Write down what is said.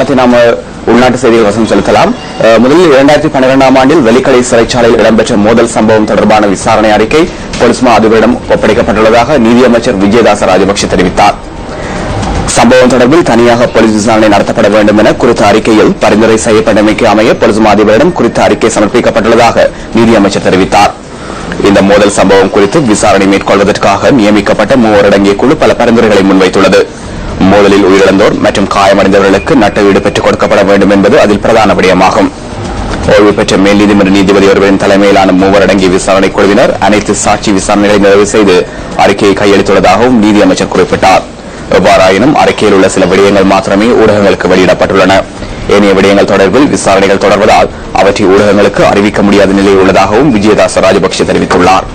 கவனத்தை நாம் உள்நாட்டு செய்திகள் வசம் செலுத்தலாம். முதலில் 2012ஆம் ஆண்டில் வெலிக்கடை சிறைச்சாலையில் இடம்பெற்ற மோதல் சம்பவம் தொடர்பான விசாரணை அறிக்கை பொலிஸ் மா அதிபரிடம் ஒப்படைக்கப்பட்டுள்ளதாக நீதியமைச்சர் விஜயதாச ராஜபக்ஷ தெரிவித்தார். சம்பவம் தொடர்பில் தனியாக போலீஸ் விசாரணை நடத்தப்பட வேண்டும் என குறித்த அறிக்கையில் பரிந்துரை செய்யப்பட்டமைக்கு அமைய போலீஸ் மா அதிபரிடம் குறித்த அறிக்கை சமர்ப்பிக்கப்பட்டுள்ளதாக நீதியமைச்சர் தெரிவித்தார். இந்த மோதல் சம்பவம் குறித்து விசாரணை மேற்கொள்வதற்காக நியமிக்கப்பட்ட 3 அடங்கிய குழு பல பரிந்துரைகளை முன்வைத்துள்ளது. மோதலில் உயிரிழந்தோர் மற்றும் காயமடைந்தவர்களுக்கு நட்டஈடு பெற்றுக் கொடுக்கப்பட வேண்டும் என்பது அதில் பிரதான விடயமாகும். ஓய்வு பெற்ற மேல் நீதிமன்ற நீதிபதி ஒருவரின் தலைமையிலான 3 அடங்கிய விசாரணை குழுவினர் அனைத்து சாட்சி விசாரணைகளை நிறைவு செய்து அறிக்கையை கையளித்துள்ளதாகவும் நீதியமைச்சர் குறிப்பிட்டார். எவ்வாறாயினும் அறிக்கையில் உள்ள சில விடயங்கள் மாத்திரமே ஊடகங்களுக்கு வெளியிடப்பட்டுள்ளன. ஏனைய விடயங்கள் தொடர்பில் விசாரணைகள் தொடர்வதால் அவற்றை ஊடகங்களுக்கு அறிவிக்க முடியாத நிலையில் உள்ளதாகவும் விஜயதாச ராஜபக்ஷ தெரிவித்துள்ளார்.